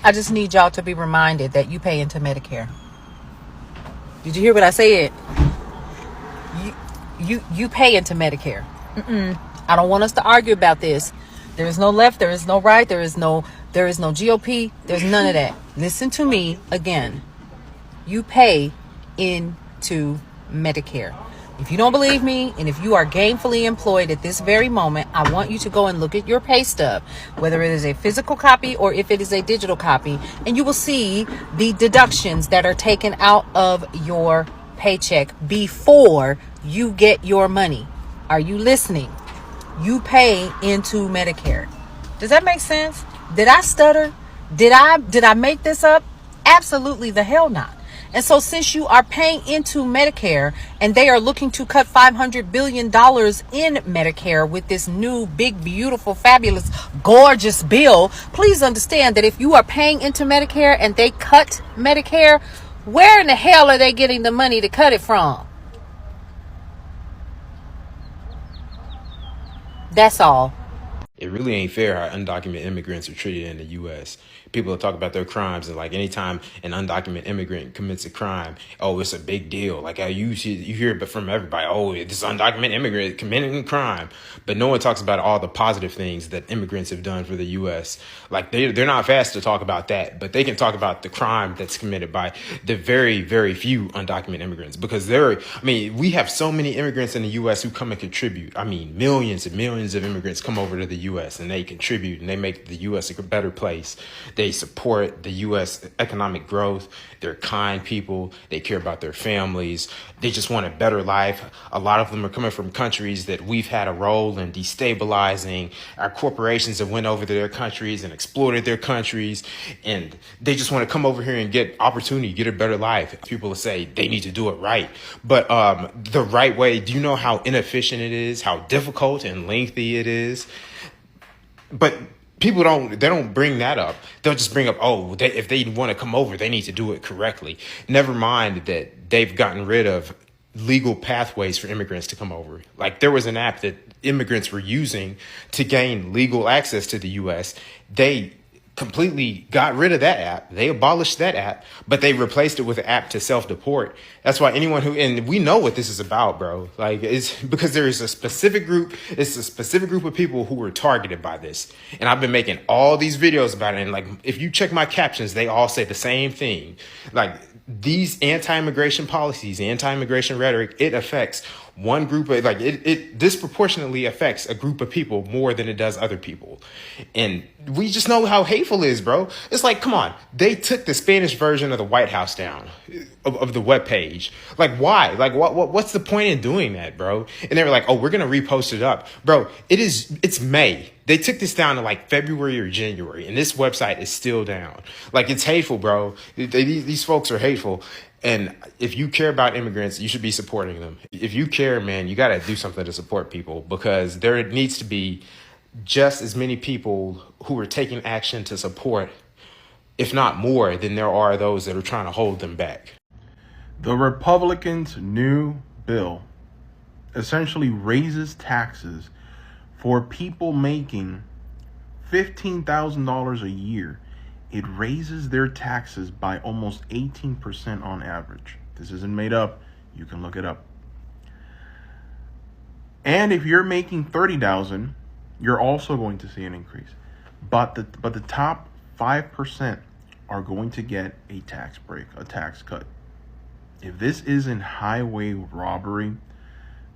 I just need y'all to be reminded that you pay into Medicare. Did you hear what I said? You pay into Medicare. I don't want us to argue about this. There is no left, there is no right, there is no GOP, there's none of that. Listen to me again. You pay into Medicare. If you don't believe me, and if you are gainfully employed at this very moment, I want you to go and look at your pay stub, whether it is a physical copy or if it is a digital copy, and you will see the deductions that are taken out of your paycheck before you get your money. Are you listening? You pay into Medicare. Does that make sense? Did I stutter? Did I make this up? Absolutely the hell not. And so since you are paying into Medicare and they are looking to cut $500 billion in Medicare with this new, big, beautiful, fabulous, gorgeous bill, please understand that if you are paying into Medicare and they cut Medicare, where in the hell are they getting the money to cut it from? That's all. It really ain't fair how undocumented immigrants are treated in the U.S. People talk about their crimes, and like anytime an undocumented immigrant commits a crime, oh, it's a big deal. Like how you hear it from everybody, oh, this undocumented immigrant committing a crime, but no one talks about all the positive things that immigrants have done for the U.S. Like they're not fast to talk about that, but they can talk about the crime that's committed by the very, very few undocumented immigrants, because we have so many immigrants in the U.S. who come and contribute. I mean, millions and millions of immigrants come over to the U.S. and they contribute and they make the U.S. a better place. They support the U.S. economic growth. They're kind people. They care about their families. They just want a better life. A lot of them are coming from countries that we've had a role in destabilizing. Our corporations have went over to their countries and exploited their countries. And they just want to come over here and get opportunity, get a better life. People will say they need to do it right. But the right way, do you know how inefficient it is, how difficult and lengthy it is? But people don't bring that up. They'll just bring up, if they want to come over, they need to do it correctly. Never mind that they've gotten rid of legal pathways for immigrants to come over. Like there was an app that immigrants were using to gain legal access to the U.S. They completely got rid of that app. They abolished that app, but they replaced it with an app to self-deport. That's why and we know what this is about, bro. Like it's because there is a specific group of people who were targeted by this. And I've been making all these videos about it. And like, if you check my captions, they all say the same thing. Like these anti-immigration policies, anti-immigration rhetoric, it affects one group of, like it disproportionately affects a group of people more than it does other people. And we just know how hateful it is, bro. It's like, come on, they took the Spanish version of the White House down of the webpage. Like, why? Like, what's the point in doing that, bro? And they were like, oh, we're going to repost it up. Bro, it's May. They took this down in like February or January, and this website is still down. Like, it's hateful, bro. These folks are hateful. And if you care about immigrants, you should be supporting them. If you care, man, you got to do something to support people, because there needs to be just as many people who are taking action to support, if not more, than there are those that are trying to hold them back. The Republicans' new bill essentially raises taxes for people making $15,000 a year. It raises their taxes by almost 18% on average. This isn't made up. You can look it up. And if you're making $30,000, you're also going to see an increase. But the top 5% are going to get a tax break, a tax cut. If this isn't highway robbery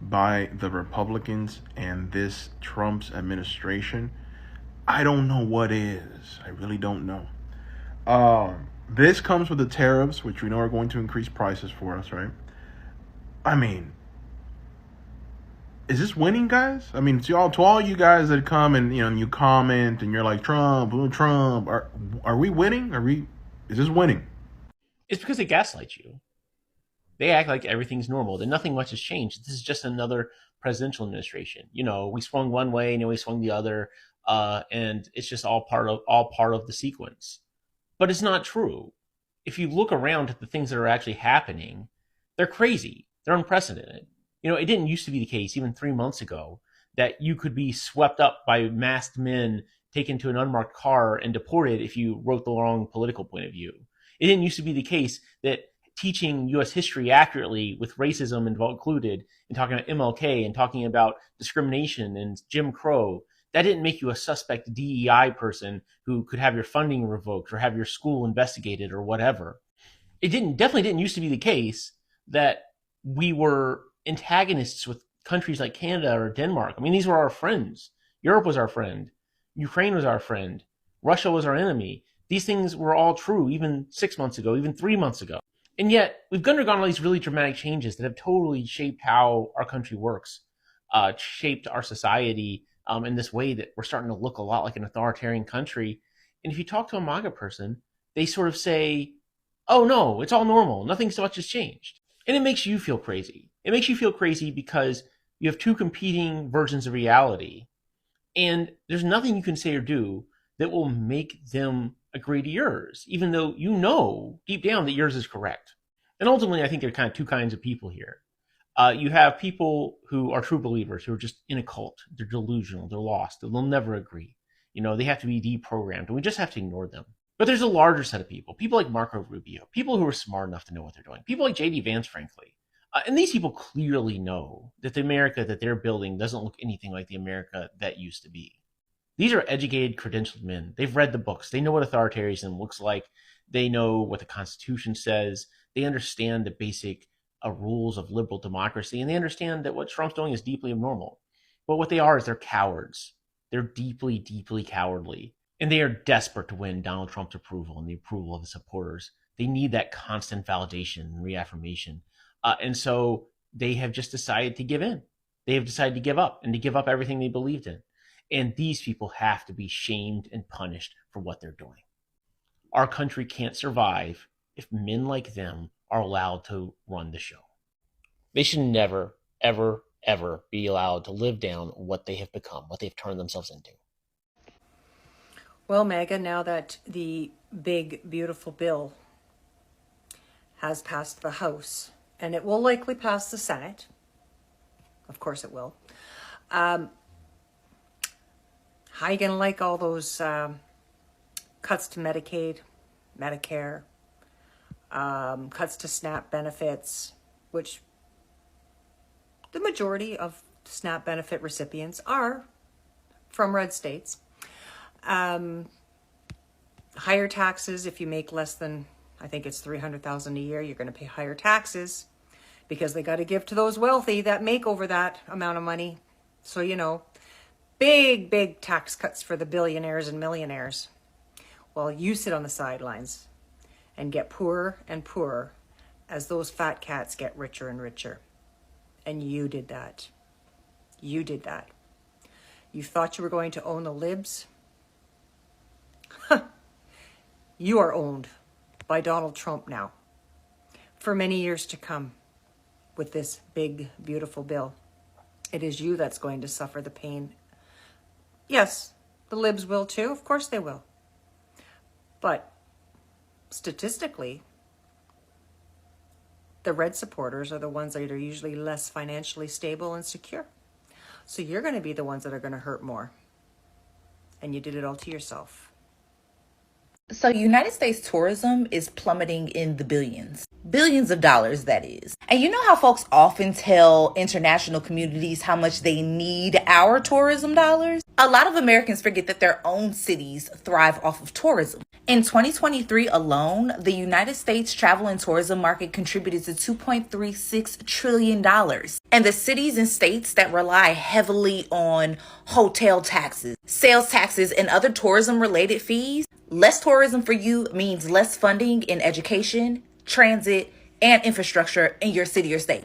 by the Republicans and this Trump's administration, I don't know what is. I really don't know. This comes with the tariffs, which we know are going to increase prices for us, right? I mean, is this winning, guys? I mean, to all you guys that come and you comment and you're like Trump, are we winning? Is this winning? It's because they gaslight you. They act like everything's normal, that nothing much has changed. This is just another presidential administration. We swung one way and then we swung the other, and it's just all part of the sequence. But it's not true. If you look around at the things that are actually happening, they're crazy. They're unprecedented. It didn't used to be the case even 3 months ago that you could be swept up by masked men taken to an unmarked car and deported if you wrote the wrong political point of view. It didn't used to be the case that teaching U.S. history accurately with racism included, and talking about MLK and talking about discrimination and Jim Crow, that didn't make you a suspect DEI person who could have your funding revoked or have your school investigated or whatever. It definitely didn't used to be the case that we were antagonists with countries like Canada or Denmark. I mean, these were our friends. Europe was our friend. Ukraine was our friend. Russia was our enemy. These things were all true even 6 months ago, even 3 months ago. And yet, we've undergone all these really dramatic changes that have totally shaped how our country works, shaped our society in this way that we're starting to look a lot like an authoritarian country. And if you talk to a MAGA person, they sort of say, oh no, it's all normal. Nothing so much has changed. And it makes you feel crazy. It makes you feel crazy because you have two competing versions of reality. And there's nothing you can say or do that will make them agree to yours, even though you know deep down that yours is correct. And ultimately, I think there are kind of two kinds of people here. You have people who are true believers, who are just in a cult. They're delusional. They're lost. They'll never agree. They have to be deprogrammed, and we just have to ignore them. But there's a larger set of people like Marco Rubio, people who are smart enough to know what they're doing, people like J.D. Vance, frankly. And these people clearly know that the America that they're building doesn't look anything like the America that used to be. These are educated, credentialed men. They've read the books. They know what authoritarianism looks like. They know what the Constitution says. They understand the basic rules of liberal democracy, and they understand that what Trump's doing is deeply abnormal. But what they are is they're cowards. They're deeply, deeply cowardly. And they are desperate to win Donald Trump's approval and the approval of his supporters. They need that constant validation and reaffirmation. And so they have just decided to give in. They have decided to give up and to give up everything they believed in. And these people have to be shamed and punished for what they're doing. Our country can't survive if men like them are allowed to run the show. They should never, ever, ever be allowed to live down what they have become, what they've turned themselves into. Well, MAGA, now that the big, beautiful bill has passed the House, and it will likely pass the Senate, of course it will, how are you going to like all those cuts to Medicaid, Medicare, cuts to SNAP benefits, which the majority of SNAP benefit recipients are from red states. Higher taxes if you make less than, I think it's $300,000 a year, you're going to pay higher taxes because they got to give to those wealthy that make over that amount of money. So, big, big tax cuts for the billionaires and millionaires. Well, you sit on the sidelines and get poorer and poorer as those fat cats get richer and richer. And you did that. You did that. You thought you were going to own the libs? You are owned by Donald Trump now for many years to come with this big, beautiful bill. It is you that's going to suffer the pain. Yes, the libs will too. Of course they will. But statistically, the red supporters are the ones that are usually less financially stable and secure. So you're going to be the ones that are going to hurt more. And you did it all to yourself. So United States tourism is plummeting in the billions. Billions of dollars, that is. And you know how folks often tell international communities how much they need our tourism dollars? A lot of Americans forget that their own cities thrive off of tourism. In 2023 alone, the United States travel and tourism market contributed to $2.36 trillion. And the cities and states that rely heavily on hotel taxes, sales taxes, and other tourism-related fees, less tourism for you means less funding in education, transit, and infrastructure in your city or state.